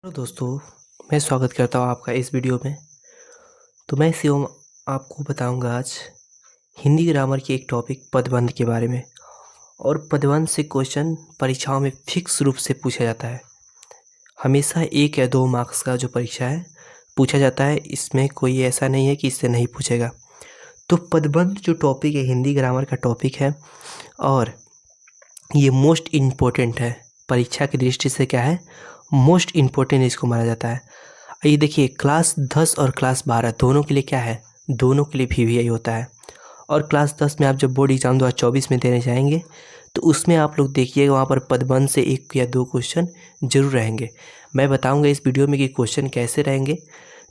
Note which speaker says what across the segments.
Speaker 1: Hello दोस्तों, मैं स्वागत करता हूँ आपका इस वीडियो में। तो मैं शिवम आपको बताऊंगा आज हिंदी ग्रामर के एक टॉपिक पदबंध के बारे में। और पदबंध से क्वेश्चन परीक्षाओं में फिक्स रूप से पूछा जाता है। हमेशा 1 या 2 मार्क्स का जो परीक्षा है पूछा जाता है। इसमें कोई ऐसा नहीं है कि इससे नहीं पूछेगा। तो पदबंध जो टॉपिक है हिंदी ग्रामर का टॉपिक है और ये मोस्ट इम्पोर्टेंट है। परीक्षा की दृष्टि से क्या है, मोस्ट इम्पोर्टेंट इसको माना जाता है। ये देखिए, क्लास 10 और क्लास 12 दोनों के लिए क्या है, दोनों के लिए VVI होता है। और क्लास 10 में आप जब बोर्ड एग्जाम 2024 में देने जाएंगे तो उसमें आप लोग देखिएगा वहाँ पर पदबंध से 1 या 2 क्वेश्चन जरूर रहेंगे। मैं बताऊंगा इस वीडियो में कि क्वेश्चन कैसे रहेंगे।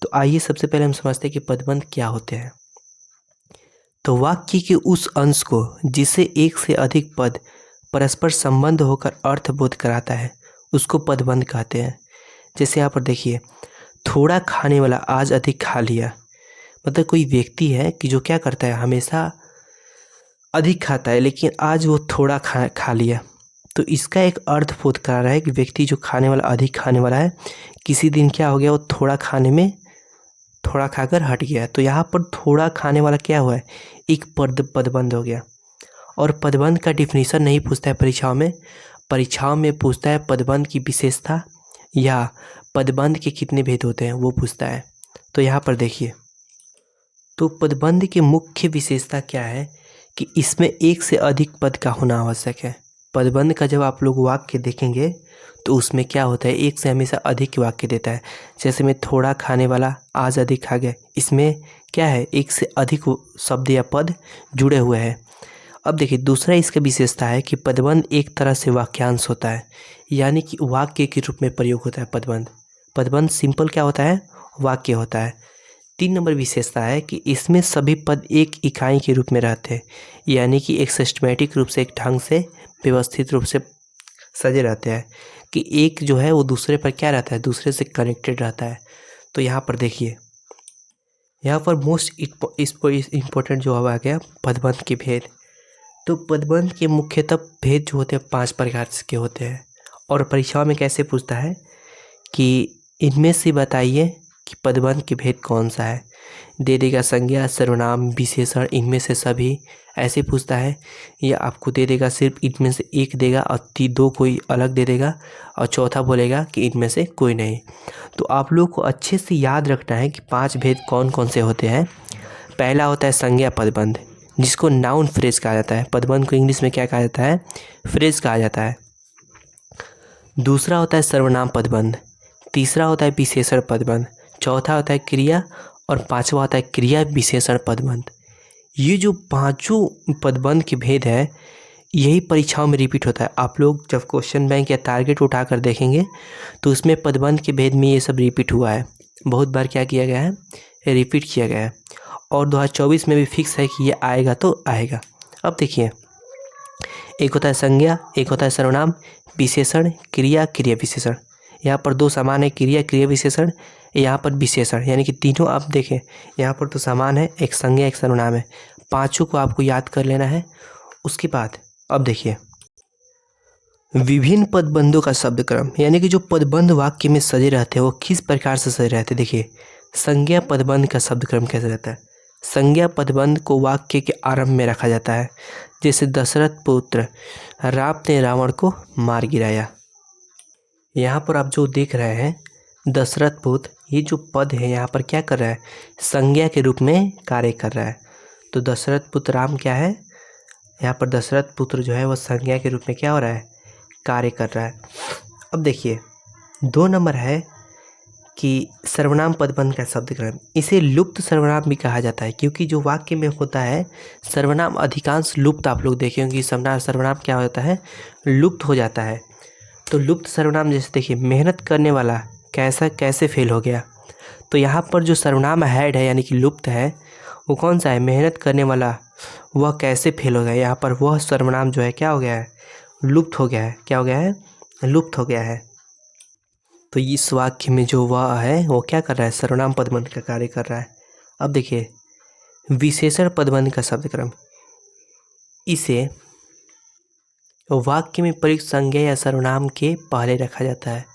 Speaker 1: तो आइए सबसे पहले हम समझते हैं कि पदबंध क्या होते हैं। तो वाक्य के उस अंश को जिसे एक से अधिक पद परस्पर संबंध होकर अर्थबोध कराता है उसको पदबंध कहते हैं। जैसे यहाँ पर देखिए, थोड़ा खाने वाला आज अधिक खा लिया। मतलब कोई व्यक्ति है कि जो क्या करता है, हमेशा अधिक खाता है लेकिन आज वो थोड़ा खा लिया। तो इसका एक अर्थ बोध करा रहा है कि व्यक्ति जो खाने वाला अधिक खाने वाला है, किसी दिन क्या हो गया, वो थोड़ा खाने में थोड़ा खाकर हट गया। तो यहाँ पर थोड़ा खाने वाला क्या हुआ है, एक पदबंध हो गया। और पदबंध का डिफिनीशन नहीं पूछता है परीक्षाओं में। परीक्षाओं में पूछता है पदबंध की विशेषता या पदबंध के कितने भेद होते हैं वो पूछता है। तो यहाँ पर देखिए, तो पदबंध की मुख्य विशेषता क्या है कि इसमें एक से अधिक पद का होना आवश्यक है। पदबंध का जब आप लोग वाक्य देखेंगे तो उसमें क्या होता है, एक से हमेशा अधिक वाक्य देता है। जैसे में थोड़ा खाने वाला आज अधिक खा गया, इसमें क्या है, एक से अधिक शब्द या पद जुड़े हुए हैं। अब देखिए, दूसरा इसका विशेषता है कि पदबंध एक तरह से वाक्यांश होता है, यानी कि वाक्य के रूप में प्रयोग होता है पदबंध। पदबंध सिंपल क्या होता है, वाक्य होता है। 3 नंबर विशेषता है कि इसमें सभी पद एक इकाई के रूप में रहते हैं, यानी कि एक सिस्टमेटिक रूप से, एक ढंग से व्यवस्थित रूप से सजे रहते हैं कि एक जो है वो दूसरे पर क्या रहता है, दूसरे से कनेक्टेड रहता है। तो यहाँ पर देखिए, यहाँ पर मोस्ट इम्पोर्टेंट जो आ गया पदबंध के भेद। तो पदबंध के मुख्यतः भेद जो होते हैं 5 प्रकार के होते हैं। और परीक्षाओं में कैसे पूछता है कि इनमें से बताइए कि पदबंध के भेद कौन सा है। दे देगा संज्ञा, सर्वनाम, विशेषण, इनमें से सभी, ऐसे पूछता है। या आपको दे देगा सिर्फ इनमें से एक देगा और 2 कोई अलग दे देगा और चौथा बोलेगा कि इनमें से कोई नहीं। तो आप लोग को अच्छे से याद रखना है कि 5 भेद कौन कौन से होते हैं। पहला होता है संज्ञा पदबंध, जिसको नाउन फ्रेज कहा जाता है। पदबंध को इंग्लिश में क्या कहा जाता है, फ्रेज कहा जाता है। दूसरा होता है सर्वनाम पदबंध। तीसरा होता है विशेषण पदबंध। चौथा होता है क्रिया और 5वां होता है क्रिया विशेषण पदबंध। ये जो 5 पदबंध के भेद है, यही परीक्षाओं में रिपीट होता है। आप लोग जब क्वेश्चन बैंक या टारगेट उठाकर देखेंगे तो उसमें पदबंध के भेद में ये सब रिपीट हुआ है। बहुत बार क्या किया गया है, रिपीट किया गया है। और 2024 में भी फिक्स है कि ये आएगा तो आएगा। अब देखिए, एक होता है संज्ञा, एक होता है सर्वनाम, विशेषण, क्रिया, क्रिया विशेषण। यहाँ पर 2 समान है, क्रिया, क्रिया विशेषण। यहाँ पर विशेषण, यानी कि तीनों आप देखें यहाँ पर तो समान है, एक संज्ञा एक सर्वनाम है। 5 को आपको याद कर लेना है। उसके बाद अब देखिए, विभिन्न पदबंधों का शब्द क्रम, यानी कि जो पदबंध वाक्य में सजे रहते हैं वो किस प्रकार से सजे रहते हैं। देखिए, संज्ञा पदबंध का शब्द क्रम कैसे रहता है। संज्ञा पदबंध को वाक्य के आरंभ में रखा जाता है। जैसे दशरथ पुत्र राम ने रावण को मार गिराया। यहाँ पर आप जो देख रहे हैं दशरथ पुत्र, ये जो पद है यहाँ पर क्या कर रहा है, संज्ञा के रूप में कार्य कर रहा है। तो दशरथ पुत्र राम क्या है, यहाँ पर दशरथ पुत्र जो है वो संज्ञा के रूप में क्या हो रहा है, कार्य कर रहा है। अब देखिए, 2 नंबर है कि सर्वनाम पदबंध का शब्द क्रम, इसे लुप्त सर्वनाम भी कहा जाता है, क्योंकि जो वाक्य में होता है सर्वनाम अधिकांश लुप्त, आप लोग देखेंगे सर्वनाम क्या होता है, लुप्त हो जाता है। तो लुप्त सर्वनाम जैसे देखिए, मेहनत करने वाला कैसे फेल हो गया। तो यहाँ पर जो सर्वनाम हेड है यानी कि लुप्त है वो कौन सा है, मेहनत करने वाला, वह कैसे फेल हो गया। यहाँ पर वह सर्वनाम जो है क्या हो गया है, लुप्त हो गया है। क्या हो गया है, लुप्त हो गया है। तो इस वाक्य में जो वह है वो क्या कर रहा है, सर्वनाम पदबंध का कार्य कर रहा है। अब देखिए, विशेषण पदबंध का शब्द क्रम, इसे वाक्य में प्रयुक्त संज्ञा या सर्वनाम के पहले रखा जाता है।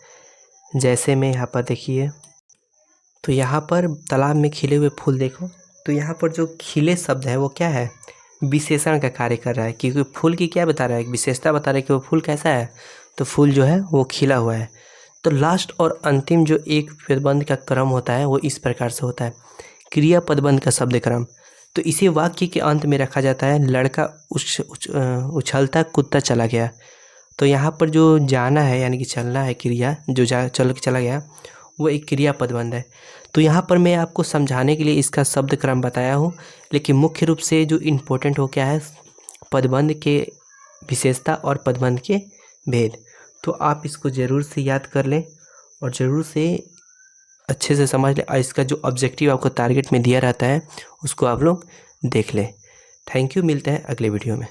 Speaker 1: जैसे में यहाँ पर देखिए, तो यहाँ पर तालाब में खिले हुए फूल देखो, तो यहाँ पर जो खिले शब्द है वो क्या है, विशेषण का कार्य कर रहा है, क्योंकि फूल की क्या बता रहा है, एक विशेषता बता रहा है कि वो फूल कैसा है, तो फूल जो है वो खिला हुआ है। तो लास्ट और अंतिम जो एक पदबंध का क्रम होता है वो इस प्रकार से होता है, क्रिया पदबंध का शब्द क्रम। तो इसी वाक्य के अंत में रखा जाता है, लड़का उछलता कुत्ता चला गया। तो यहाँ पर जो जाना है यानी कि चलना है, क्रिया जो चल के चला गया, वो एक क्रिया पदबंध है। तो यहाँ पर मैं आपको समझाने के लिए इसका शब्द क्रम बताया हूँ, लेकिन मुख्य रूप से जो इम्पोर्टेंट हो क्या है, पदबंध के विशेषता और पदबंध के भेद। तो आप इसको ज़रूर से याद कर लें और ज़रूर से अच्छे से समझ लें, और इसका जो ऑब्जेक्टिव आपको टारगेट में दिया रहता है उसको आप लोग देख लें। थैंक यू, मिलते हैं अगले वीडियो में।